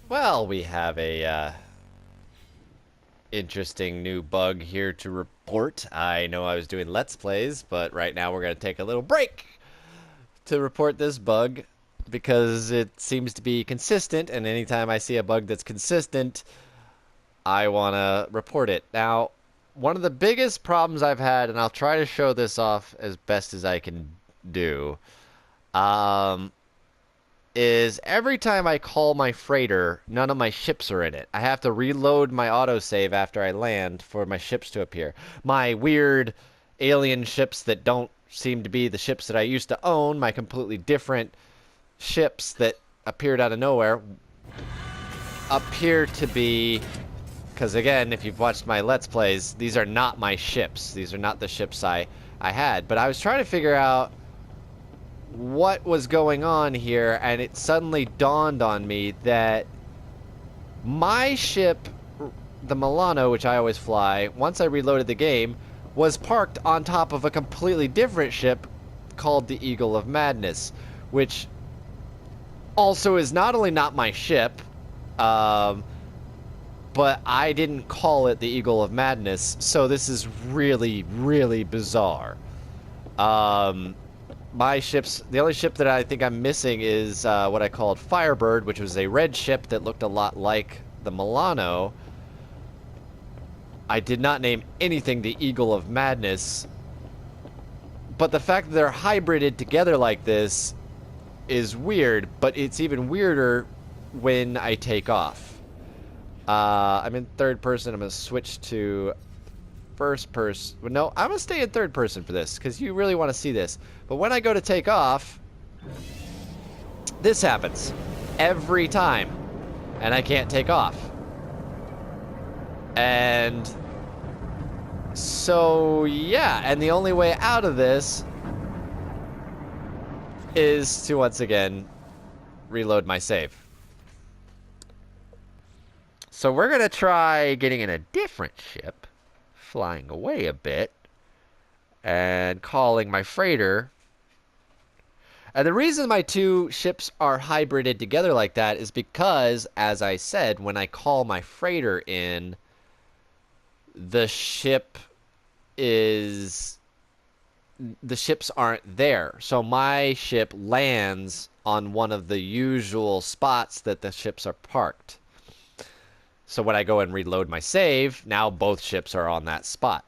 Well, we have a interesting new bug here to report. I know I was doing Let's Plays, but right now we're going to take a little break to report this bug because it seems to be consistent, and anytime I see a bug that's consistent, I want to report it. Now, one of the biggest problems I've had, and I'll try to show this off as best as I can do, um, is every time I call my freighter, none of my ships are in it. I have to reload my autosave after I land for my ships to appear. My weird alien ships that don't seem to be the ships that I used to own, my completely different ships that appeared out of nowhere, appear to be... Because again, if you've watched my Let's Plays, these are not my ships. These are not the ships I had. But I was trying to figure out what was going on here, and it suddenly dawned on me that my ship, the Milano, which I always fly, once I reloaded the game, was parked on top of a completely different ship called the Eagle of Madness, which also is not only not my ship, but I didn't call it the Eagle of Madness, so this is really, really bizarre. My ships, the only ship that I think I'm missing is what I called Firebird, which was a red ship that looked a lot like the Milano. I did not name anything the Eagle of Madness, but the fact that they're hybrided together like this is weird, but it's even weirder when I take off. I'm in third person. I'm going to switch to first person. No, I'm going to stay in third person for this because you really want to see this. But when I go to take off, this happens every time, and I can't take off. And so, yeah, and the only way out of this is to once again reload my save. So we're going to try getting in a different ship, flying away a bit, and calling my freighter. And the reason my two ships are hybrided together like that is because, as I said, when I call my freighter in, the ships aren't there. So my ship lands on one of the usual spots that the ships are parked. So when I go and reload my save, now both ships are on that spot.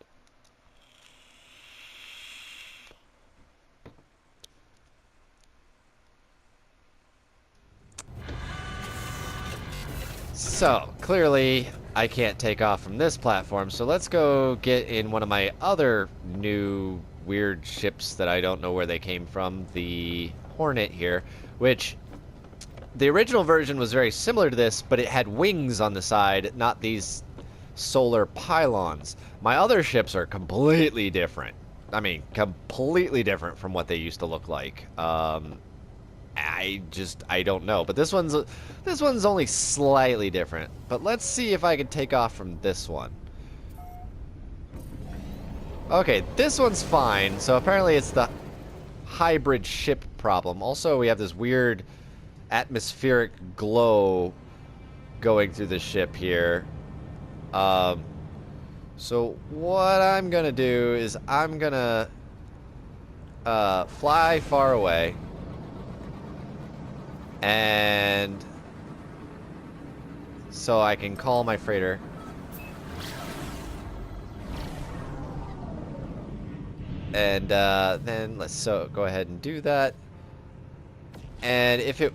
So, clearly, I can't take off from this platform, so let's go get in one of my other new weird ships that I don't know where they came from, the Hornet here, which the original version was very similar to this, but it had wings on the side, not these solar pylons. My other ships are completely different. I mean, completely different from what they used to look like. I don't know. But this one's only slightly different. But let's see if I can take off from this one. Okay, this one's fine. So apparently it's the hybrid ship problem. Also, we have this weird atmospheric glow going through the ship here. So what I'm gonna do is I'm gonna fly far away. And so I can call my freighter. And then let's go ahead and do that. And if it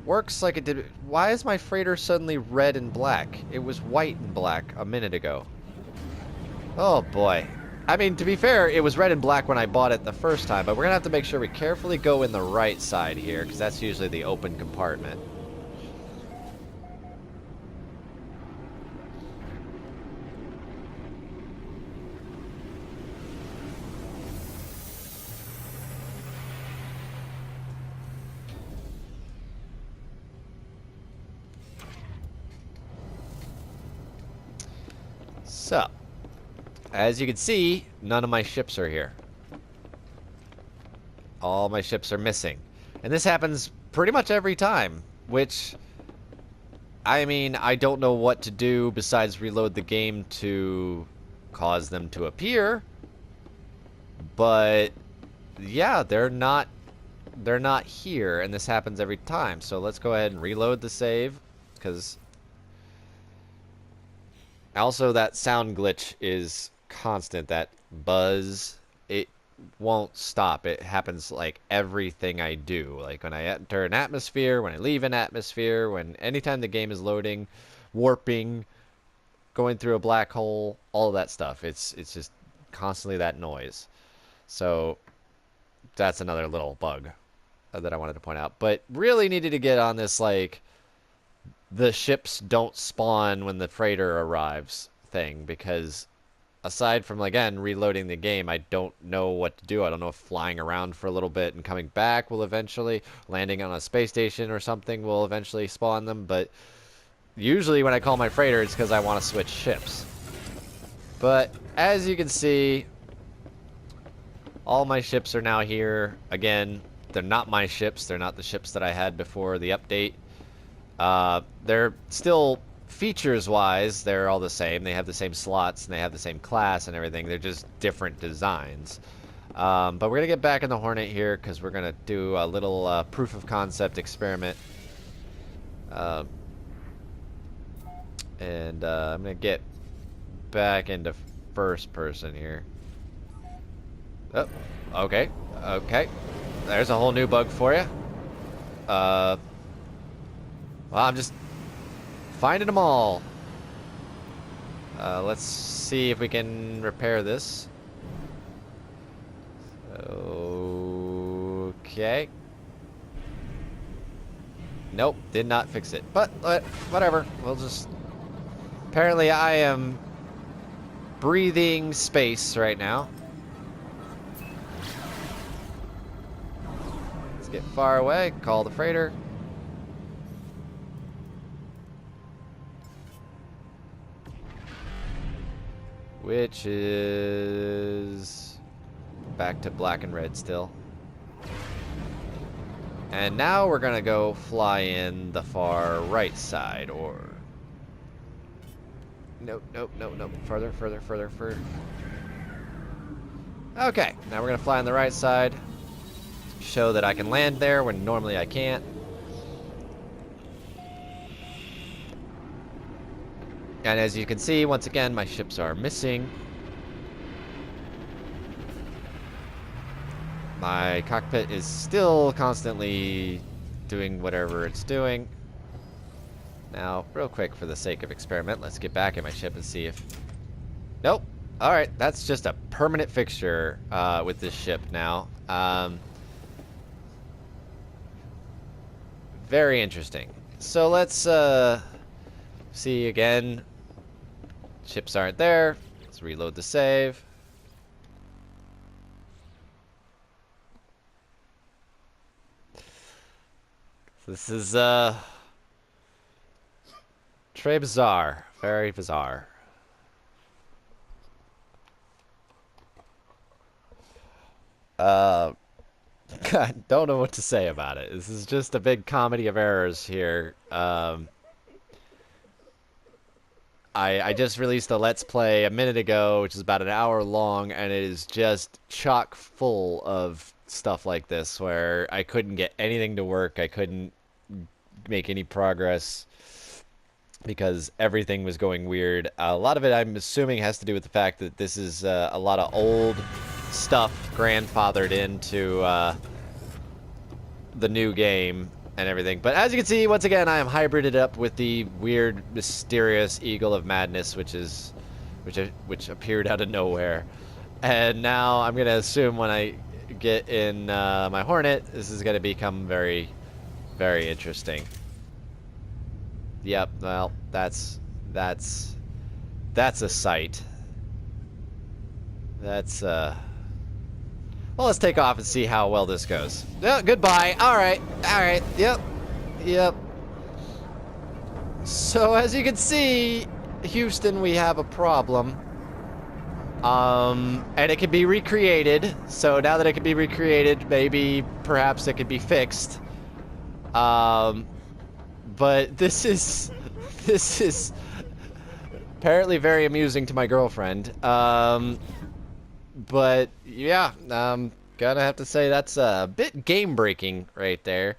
works like it did, why is my freighter suddenly red and black? It was white and black a minute ago. Oh boy. I mean, to be fair, it was red and black when I bought it the first time, but we're gonna have to make sure we carefully go in the right side here, because that's usually the open compartment. So, as you can see, none of my ships are here. All my ships are missing. And this happens pretty much every time, which I mean, I don't know what to do besides reload the game to cause them to appear. But yeah, they're not here, and this happens every time. So let's go ahead and reload the save, because also that sound glitch is constant. That buzz, it won't stop. It happens like everything I do. Like when I enter an atmosphere, when I leave an atmosphere, when anytime the game is loading, warping, going through a black hole, all of that stuff. It's just constantly that noise. So that's another little bug that I wanted to point out. But really needed to get on this, like, the ships don't spawn when the freighter arrives thing, because aside from, again, reloading the game, I don't know what to do. I don't know if flying around for a little bit and coming back will eventually, landing on a space station or something will eventually spawn them, but usually when I call my freighter, it's because I want to switch ships. But as you can see, all my ships are now here. Again, they're not my ships. They're not the ships that I had before the update. They're still, features-wise, they're all the same. They have the same slots, and they have the same class and everything. They're just different designs. But we're going to get back in the Hornet here, because we're going to do a little proof of concept experiment. I'm going to get back into first person here. Oh, okay. Okay. There's a whole new bug for you. Well, I'm just finding them all. Let's see if we can repair this. Okay. Nope, did not fix it. But whatever. We'll just... Apparently I am breathing space right now. Let's get far away. Call the freighter. Which is back to black and red still. And now we're gonna go fly in the far right side, or... Nope, nope, nope, nope. Further, further, further, further. Okay, now we're gonna fly on the right side. Show that I can land there when normally I can't. And as you can see, once again, my ships are missing. My cockpit is still constantly doing whatever it's doing. Now, real quick, for the sake of experiment, let's get back in my ship and see if... Nope. Alright, that's just a permanent fixture with this ship now. Very interesting. So let's see again. Ships aren't there. Let's reload the save. This is très bizarre. Very bizarre. God, don't know what to say about it. This is just a big comedy of errors here. I just released a Let's Play a minute ago, which is about an hour long, and it is just chock full of stuff like this, where I couldn't get anything to work. I couldn't make any progress because everything was going weird. A lot of it, I'm assuming, has to do with the fact that this is a lot of old stuff grandfathered into the new game and everything. But as you can see, once again, I am hybrided up with the weird, mysterious Eagle of Madness, which appeared out of nowhere. And now I'm gonna assume when I get in my Hornet, this is gonna become very, very interesting. Yep. Well, that's a sight. That's Well, let's take off and see how well this goes. Oh, goodbye. All right. All right. Yep. Yep. So, as you can see, Houston, we have a problem. And it can be recreated. So now that it can be recreated, maybe, perhaps it could be fixed. But this is This is apparently very amusing to my girlfriend. But yeah, gotta have to say that's a bit game-breaking right there.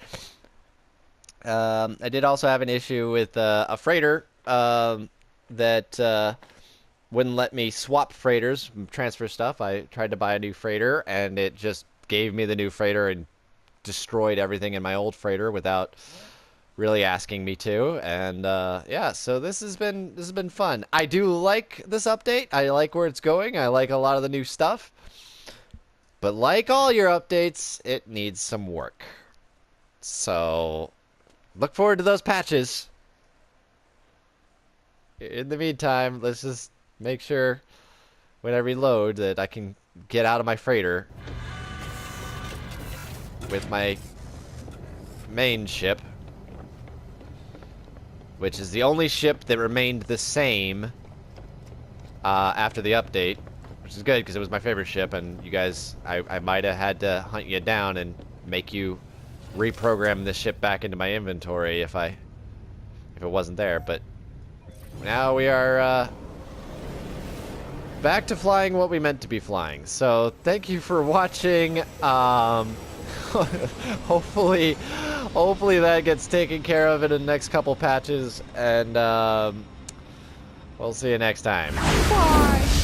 I did also have an issue with a freighter that wouldn't let me swap freighters, transfer stuff. I tried to buy a new freighter, and it just gave me the new freighter and destroyed everything in my old freighter without really asking me to. And yeah, so this has been fun. I do like this update. I like where it's going. I like a lot of the new stuff. But like all your updates, it needs some work. So look forward to those patches. In the meantime, let's just make sure when I reload that I can get out of my freighter with my main ship, which is the only ship that remained the same after the update, which is good because it was my favorite ship, and you guys, I might have had to hunt you down and make you reprogram this ship back into my inventory if it wasn't there, but now we are back to flying what we meant to be flying. So thank you for watching. Hopefully that gets taken care of in the next couple patches, and we'll see you next time. Bye.